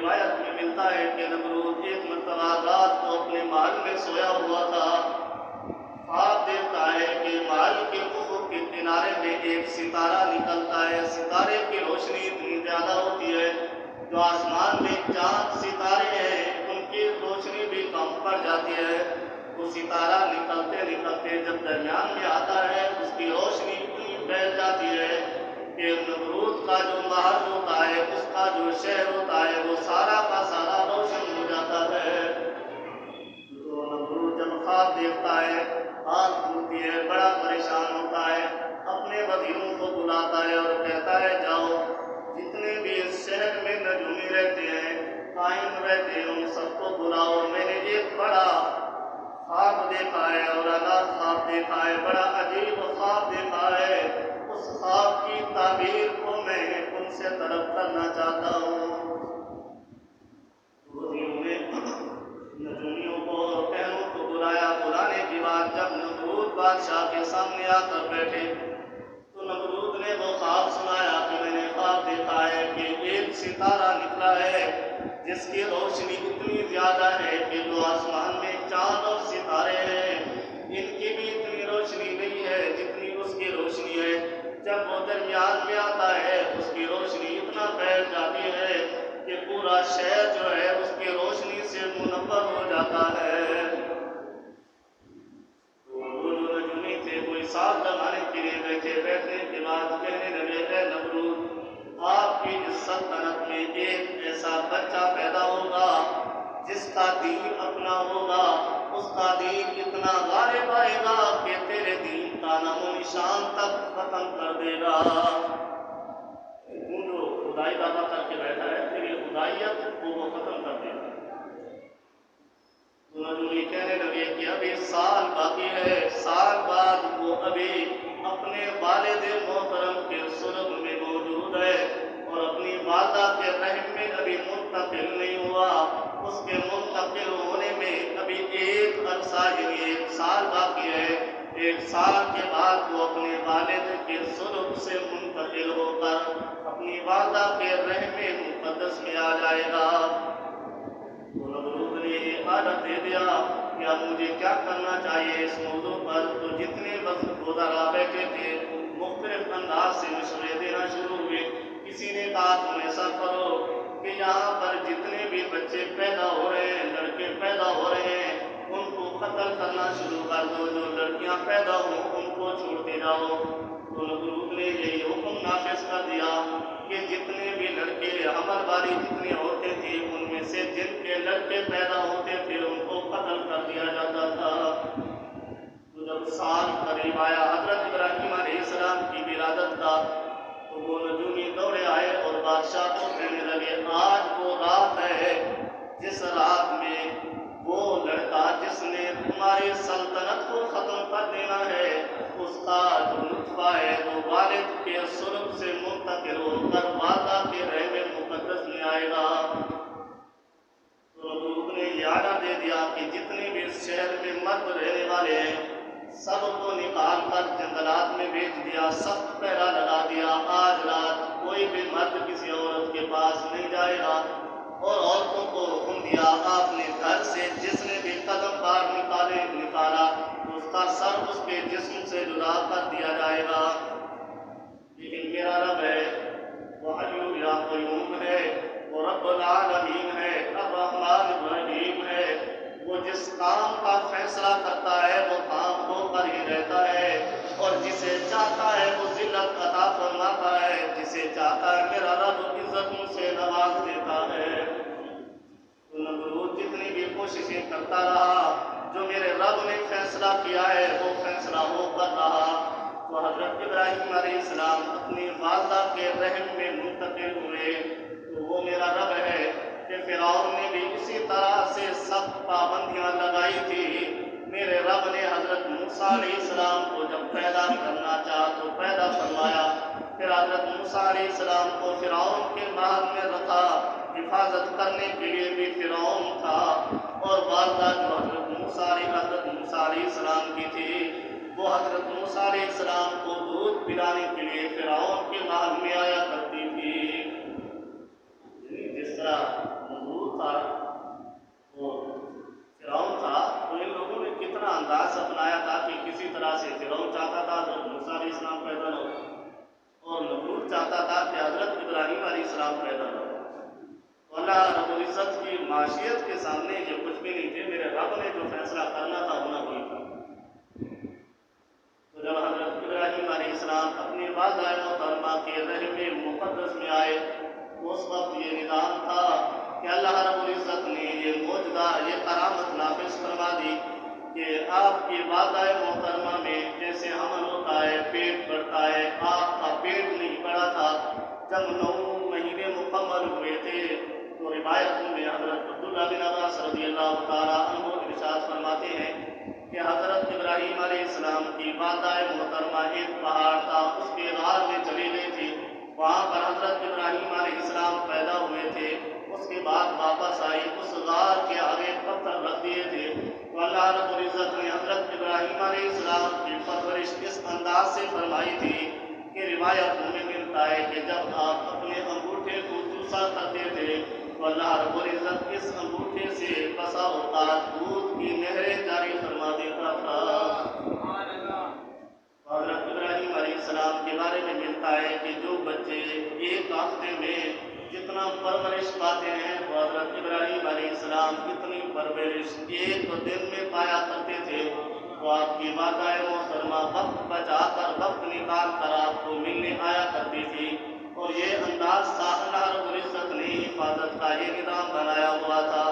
روایت میں ملتا ہے کہ نمرود ایک مرتبہ رات کو اپنے محل میں سویا ہوا تھا، خواب دیکھتا ہے کہ محل کے افق کے کنارے میں ایک ستارہ نکلتا ہے۔ ستارے کی روشنی اتنی زیادہ ہوتی ہے جو آسمان میں چاند ستارے ہیں ان کی روشنی بھی کم پڑ جاتی ہے۔ وہ ستارہ نکلتے نکلتے جب درمیان میں آتا ہے اس کی روشنی اتنی پھیل جاتی ہے کہ نمرود کا جو محل ہوتا ہے، اس کا جو شہر ہوتا ہے، وہ سارا کا سارا روشن ہو جاتا ہے۔ تو نمرود جب خواب دیکھتا ہے، آنکھ کھلتی ہے، بڑا پریشان ہوتا ہے، اپنے وزیروں کو بلاتا ہے اور کہتا ہے جاؤ جتنے بھی اس شہر میں نجومی رہتے ہیں، قائم رہتے ہیں، ان سب کو بلاؤ، میں نے ایک بڑا خواب دیکھا ہے اور الگ خواب دیکھا ہے، بڑا عجیب خواب دیکھا ہے، اس خواب کی تعبیر کو میں ان سے طلب کرنا چاہتا ہوں۔ وزیروں نے نجومیوں کو اور کہنوں کو بلایا۔ بلانے کے بعد جب نمرود بادشاہ کے سامنے آ کر بیٹھے تو نمرود نے وہ خواب سنایا کہ میں نے خواب دیکھا ہے کہ ایک ستارہ نکلا ہے جس کی روشنی اتنی زیادہ ہے کہ جو آسمان میں چاند اور ستارے ہیں ان کی بھی اتنی روشنی نہیں ہے جتنی اس کی روشنی ہے۔ جب وہ درمیان میں آتا ہے اس کی روشنی اتنا پھیل جاتی ہے کہ پورا شہر جو ہے اس کی روشنی سے منور ہو جاتا ہے۔ وہ جو نجومی تھے وہ حساب لگانے کے لیے بیٹھنے کے بعد کہنے لگے اے نمرود، آپ کی اس سلطنت میں ایک ایسا بچہ پیدا ہوگا جس کا دین اپنا ہوگا، اس کا دین اتنا غالب آئے گا کہ تیرے دین کا نام و نشان تک ختم کر دے گا۔ تو جو خدائی دعویٰ کر کے بیٹھا ہے تیری خدائیت کو وہ ختم کر دے گا۔ تو نجومی کہنے لگے کہ ابھی سال باقی ہے، سال بعد وہ ابھی اپنے والد محترم کے سلب میں موجود ہے اور اپنی والدہ کے رحم میں ابھی منتقل نہیں ہوا، اس کے منتقل ہونے میں ابھی ایک عرصہ یعنی ایک سال باقی ہے۔ ایک سال کے بعد وہ اپنے والد کے سلب سے منتقل ہو کر اپنی والدہ کے رحم مقدس میں آ جائے گا۔ تو نمرود نے یہ عادت دے دیا کہ اب مجھے کیا کرنا چاہیے اس موضوع پر۔ تو جتنے وزراء بیٹھے تھے مختلف انداز سے مشورے دینا شروع ہوئے۔ کسی نے کہا تم ایسا کرو کہ یہاں پر جتنے بھی بچے پیدا ہو رہے ہیں، لڑکے پیدا ہو رہے ہیں، ان کو قتل کرنا شروع کر دو، جو لڑکیاں پیدا ہوں ان کو چھوڑتے جاؤ۔ تو نمرود نے یہی حکم نافذ کر دیا کہ جتنے بھی لڑکے حمل والی جتنی عورتیں تھیں ان میں سے جن کے لڑکے پیدا ہوتے تھے ان کو قتل کر دیا جاتا تھا۔ تو جب سال قریب آیا حضرت ابراہیم علیہ السلام کی ولادت کا تو وہ نجومی دوڑے آئے اور بادشاہ کو کہنے لگے آج وہ رات ہے جس رات میں وہ لڑکا جس نے تمہاری سلطنت کو ختم کر دینا ہے اس کا جو نطفہ ہے وہ والد کے سلب سے منتقل ہو کر والدہ کے رحم مقدس میں آئے گا۔ تو نمرود نے یہ آڈر دے دیا کہ جتنے بھی اس شہر میں مرد رہنے والے ہیں سب کو نکال کر جنگلات میں بھیج دیا، سخت پہرا لگا دیا، آج رات کوئی بھی مرد کسی عورت کے پاس نہیں جائے گا۔ اور عورتوں کو حکم دیا آپ نے گھر سے جس نے بھی قدم باہر نکالا تو اس کا سر اس کے جسم سے جدا کر دیا جائے گا۔ لیکن میرا رب ہے وہ حی یا قیوم ہے، وہ رب العالمین ہے، الرحمن الرحیم ہے، وہ جس کام کا فیصلہ کرتا ہے وہ کام ہو کر ہی رہتا ہے اور جسے چاہتا ہے وہ ذلت عطا فرماتا ہے، جسے چاہتا ہے میرا رب عزتوں سے نواز دیتا ہے۔ تو نمرود جتنی بھی کوششیں کرتا رہا جو میرے رب نے فیصلہ کیا ہے وہ فیصلہ ہو کر رہا۔ تو حضرت ابراہیم علیہ السلام اپنی والدہ کے رحم میں منتقل ہوئے۔ تو وہ میرا رب ہے کہ فرعون نے بھی اسی طرح سے سخت پابندیاں لگائی تھی۔ میرے رب نے حضرت موسیٰ علیہ السلام کو جب پیدا کرنا چاہا تو پیدا فرمایا، پھر حضرت موسیٰ علیہ السلام کو فرعون کے محل میں رکھا، حفاظت کرنے کے لیے بھی فرعون تھا، اور والدہ جو حضرت موسیٰ علیہ السلام کی تھی وہ حضرت موسیٰ علیہ السلام کو دودھ پلانے کے لیے فرعون کے محل میں آیا کرتی تھی۔ جس طرح اتارا وہ فرعون تھا تو ان لوگوں نے کتنا انداز اپنایا تھا کہ کسی طرح سے فرعون چاہتا تھا حضرت موسیٰ علیہ السلام پیدا نہ ہو اور نمرود چاہتا تھا کہ حضرت ابراہیم علیہ السلام پیدا نہ ہو. تو اللہ رب العزت کی معاشیت کے سامنے یہ کچھ بھی نہیں تھے. میرے رب نے جو فیصلہ کرنا تھا ہونا وہی تھا. تو جب حضرت ابراہیم علیہ السلام اپنی والدہ محترمہ کے رحم مقدس میں آئے اس وقت یہ نظام تھا کہ اللہ رب العزت نے یہ معجزہ یہ کرامت نافذ فرما دی کہ آپ کی والدہ محترمہ میں جیسے حمل ہوتا ہے پیٹ بڑھتا ہے آپ کا پیٹ نہیں بڑھا تھا. جب 9 مہینے مکمل ہوئے تھے تو روایت میں حضرت عبداللہ بن عباس رضی اللہ تعالیٰ عنہ ارشاد فرماتے ہیں کہ حضرت ابراہیم علیہ السلام کی والدہ محترمہ ایک پہاڑ تھا اس کے غار میں چلی گئی تھی. وہاں پر حضرت ابراہیم علیہ السلام پیدا ہوئے تھے. اس کے بعد واپس آئی اس غار کے آگے پتھر رکھ دیے تھے. تو اللہ رب العزت نے حضرت ابراہیم علیہ السلام کی پرورش اس انداز سے فرمائی تھی کہ روایت میں ملتا ہے کہ جب آپ اپنے انگوٹھے کو چوسا کرتے تھے تو اللہ رب العزت اس انگوٹھے سے بسا اوقات دودھ کی نہریں جاری فرما دیتا تھا. حضرت ابراہیم علیہ السلام کے بارے میں ملتا ہے کہ جو بچے ایک ہفتے میں جتنا پرورش پاتے ہیں وہ حضرت ابراہیم علیہ السلام کتنی پرورش ایک دن میں پایا کرتے تھے. تو آپ کی والدہ محترمہ وقت بچا کر وقت نکال کر آپ کو ملنے آیا کرتی تھی. اور یہ انداز تھا اللہ رب العزت نے حفاظت کا یہ نظام بنایا ہوا تھا.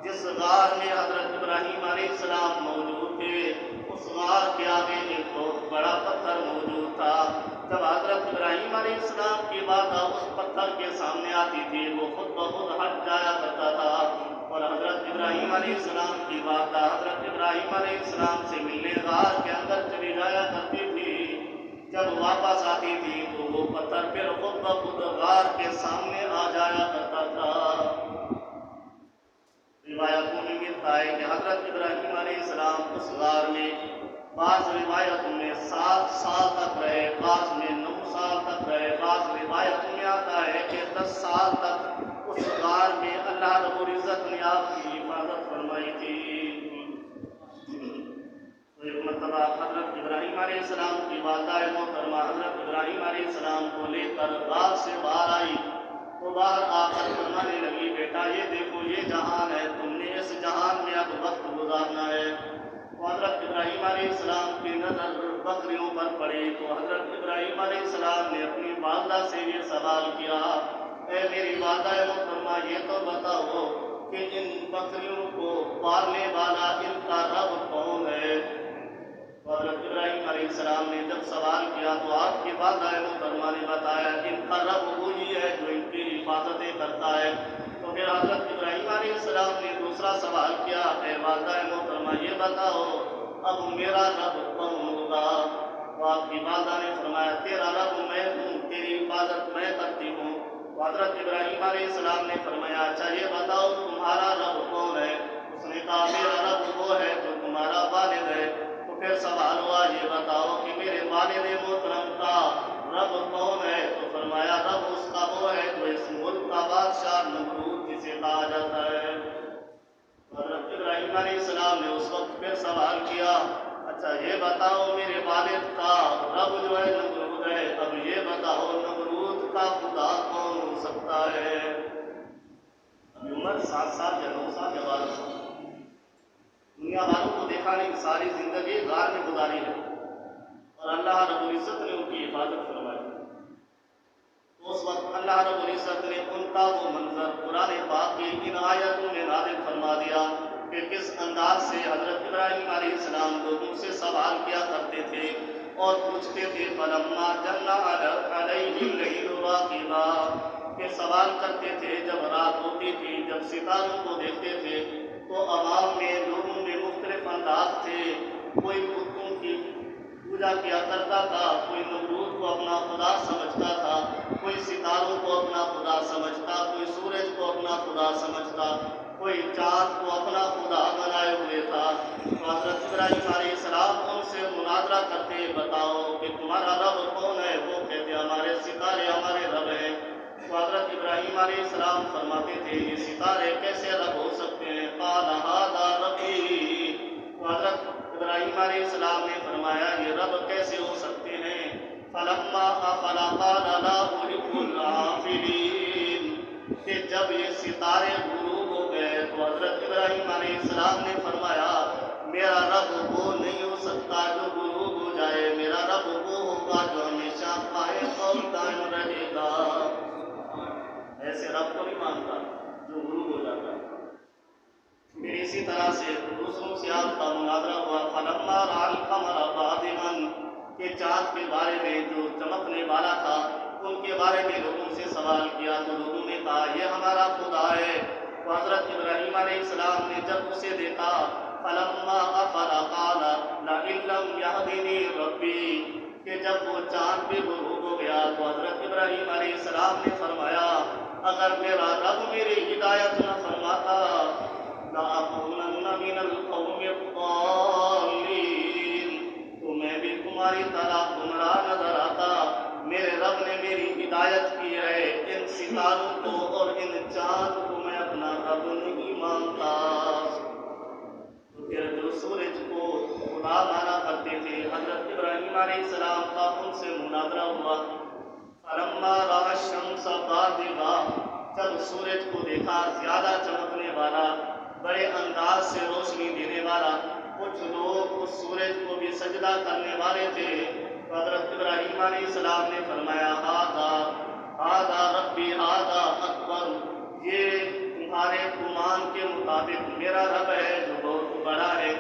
جس غار میں حضرت ابراہیم علیہ السلام موجود تھے اس غار کے آگے ایک بہت بڑا پتھر موجود تھا. جب حضرت ابراہیم علیہ السلام کی والدہ اس پتھر کے سامنے آتی تھی وہ خود بخود ہٹ جایا کرتا تھا اور حضرت ابراہیم علیہ السلام کی والدہ حضرت ابراہیم علیہ السلام سے ملنے غار کے اندر چلی جایا کرتی تھی. جب واپس آتی تھی تو وہ پتھر پھر خود بخود غار کے سامنے آ جایا کرتا تھا. روایتوں میں ملتا ہے کہ حضرت ابراہیم علیہ السلام اس غار میں بعض روایتوں میں 7 سال تک رہے, بعض میں 9 سال تک رہے, بعض روایتوں میں آتا ہے کہ 10 سال تک اس غار میں اللہ رب العزت نے آپ کی حفاظت فرمائی تھی. تو ایک مرتبہ حضرت ابراہیم علیہ السلام کی والدہ محترمہ حضرت ابراہیم علیہ السلام کو لے کر غار سے باہر آئی تو باہر آ کر فرمانے لگی بیٹا یہ دیکھو یہ جہان ہے, تم نے اس جہان میں اب وقت گزارنا ہے. حضرت ابراہیم علیہ السلام کی نظر بکریوں پر پڑی تو حضرت ابراہیم علیہ السلام نے اپنی والدہ سے یہ سوال کیا اے میری والدہ محترمہ یہ تو بتاؤ کہ ان بکریوں کو پالنے والا ان کا رب کون ہے. حضرت ابراہیم علیہ السلام نے جب سوال کیا تو آپ کی والدہ محترمہ نے بتایا کہ ان کا رب وہی ہے جو ان کی حفاظتیں کرتا ہے. تو پھر حضرت ابراہیم علیہ السلام نے دوسرا سوال کیا اے والدہ محترمہ یہ بتاؤ اب میرا رب کون ہوگا. تو آپ کی والدہ نے فرمایا تیرا رب میں ہوں, تیری حفاظت میں کرتی ہوں. تو حضرت ابراہیم علیہ السلام نے فرمایا اچھا یہ بتاؤ تمہارا رب کون ہے. اس نے کہا میرا رب وہ ہے جو تمہارا والد ہے. تو پھر سوال ہوا یہ بتاؤ کہ میرے والد محترم کا رب کون ہے. تو فرمایا رب اس کا وہ ہے جو اس ملک کا بادشاہ نمرود جسے کہا جاتا ہے. حضرت ابراہیم علیہ السلام نے اس وقت پھر سوال کیا اچھا یہ بتاؤ میرے والد کا رب جو ہے نمرود ہے, اب یہ بتاؤ نمرود کا خدا کون ہو سکتا ہے. ابھی عمر 7 سال یا 9 سال یا 12 سال, دنیا والوں کو دیکھا نہیں, ساری زندگی غار میں گزاری ہے اور اللہ رب العزت نے ان کی حفاظت فرمائی. تو اس وقت اللہ رب العزت نے ان کا وہ منظر قرآن پاک کی ان آیتوں میں نازل فرما دیا کہ کس انداز سے حضرت ابراہیم علیہ السلام لوگوں سے سوال کیا کرتے تھے اور پوچھتے تھے فلما جن علیہ اللیل راقبا, کہ سوال کرتے تھے جب رات ہوتی تھی جب ستاروں کو دیکھتے تھے تو عوام میں لوگوں میں مختلف انداز تھے. کوئی بتوں کی پوجا کیا کرتا تھا, کوئی نمرود کو اپنا خدا سمجھتا تھا, کوئی ستاروں کو اپنا خدا سمجھتا, کوئی سورج کو اپنا خدا سمجھتا, کوئی چاند کو اپنا خدا بنائے ہوئے تھا. تو حضرت ابراہیم علیہ السلام ان سے مناظرہ کرتے بتاؤ کہ تمہارا رب کون ہے. وہ کہتے ہمارے ستارے ہمارے رب ہیں. تو حضرت ابراہیم علیہ السلام فرماتے تھے یہ ستارے کیسے رب ہو سکتے ہیں؟ قال ھذا ربی، تو حضرت ابراہیم علیہ السلام نے فرمایا یہ رب کیسے ہو سکتے ہیں؟ فلما افل قال لا احب العافلین، کہ جب یہ ستارے غروب ہو گئے تو حضرت ابراہیم علیہ السلام نے فرمایا میرا رب وہ نہیں ہو سکتا جو غروب ہو جائے، میرا رب وہ ہوگا جو ہمیشہ قائم اور دائم رہے گا۔ ایسے رب کو نہیں مانتا جو غروب ہو جاتا ہے۔ پھر اسی طرح سے دوسروں سے آپ کا مناظرہ ہوا فلما رأى القمر بازغا، کہ چاند کے بارے میں جو چمکنے والا تھا ان کے بارے میں لوگوں سے سوال کیا تو لوگوں نے کہا یہ ہمارا خدا ہے۔ تو حضرت ابراہیم علیہ السلام نے جب اسے دیکھا فلما افل قال لئن لم يهدني ربی، کہ جب وہ چاند بھی غروب ہو گیا تو حضرت ابراہیم علیہ السلام نے فرمایا اگر میرا رب میری ہدایت نہ فرماتا لأکونن من القوم الضالین، تو میں بھی تمہاری طرح گمراہ نظر آتا۔ میرے رب نے میری ہدایت کی ہے، ان ستاروں کو اور ان چاند کو میں اپنا رب نہیں مانتا۔ تو پھر جو سورج کو خدا مانا کرتے تھے حضرت ابراہیم علیہ السلام کا ان سے مناظرہ ہوا۔ فلما رأى الشمس بازغا، جب سورج کو دیکھا زیادہ چمکنے والا، بڑے انداز سے روشنی دینے والا، کچھ لوگ اس سورج کو بھی سجدہ کرنے والے تھے۔ حضرت ابراہیم علیہ السلام نے فرمایا ھذا ربی ھذا اکبر، یہ تمہارے گمان کے مطابق میرا رب ہے جو بہت بڑا ہے،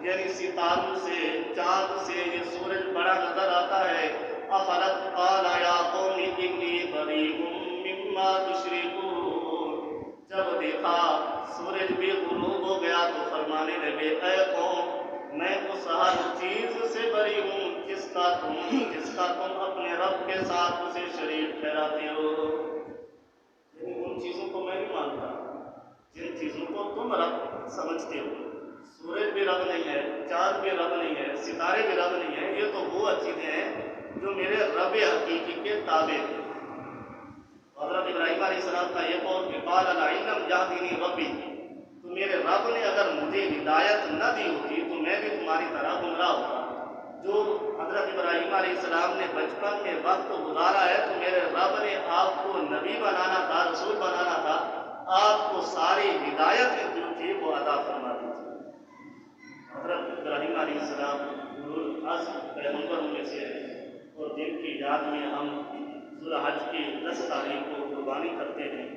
یعنی ستاروں سے چاند سے یہ سورج بڑا نظر آتا ہے۔ افلت قال یا قوم انی بریء مما تشرکون، جب دیکھا سورج بھی غروب ہو گیا تو فرمانے لگے اے قوم میں اس ہر چیز سے بری ہوں جس کا تم اپنے رب کے ساتھ اسے شریک ٹھہراتے ہو، یعنی ان چیزوں کو میں نہیں مانتا جن چیزوں کو تم رب سمجھتے ہو۔ سورج بھی رب نہیں ہے، چاند بھی رب نہیں ہے، ستارے بھی رب نہیں ہے، یہ تو وہ چیزیں ہیں جو میرے رب حقیقی کے تابع ہیں۔ حضرت ابراہیم علیہ السلام کا یہ قول کہ قال لئن لم يهدني ربی، تو میرے رب نے اگر مجھے ہدایت نہ دی ہوتی تو میں بھی تمہاری طرح گمراہ ہوتا۔ جو حضرت ابراہیم علیہ السلام نے بچپن میں وقت گزارا ہے تو میرے رب نے آپ کو نبی بنانا تھا، رسول بنانا تھا، آپ کو ساری ہدایت جو تھی وہ عطا فرما دی تھی۔ حضرت ابراہیم علیہ السلام اولو العزم پیغمبروں میں سے ہے اور جن کی یاد میں ہم ذوالحج کی 10 تاریخ کو قربانی کرتے ہیں۔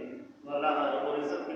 اللہ رب العزت کی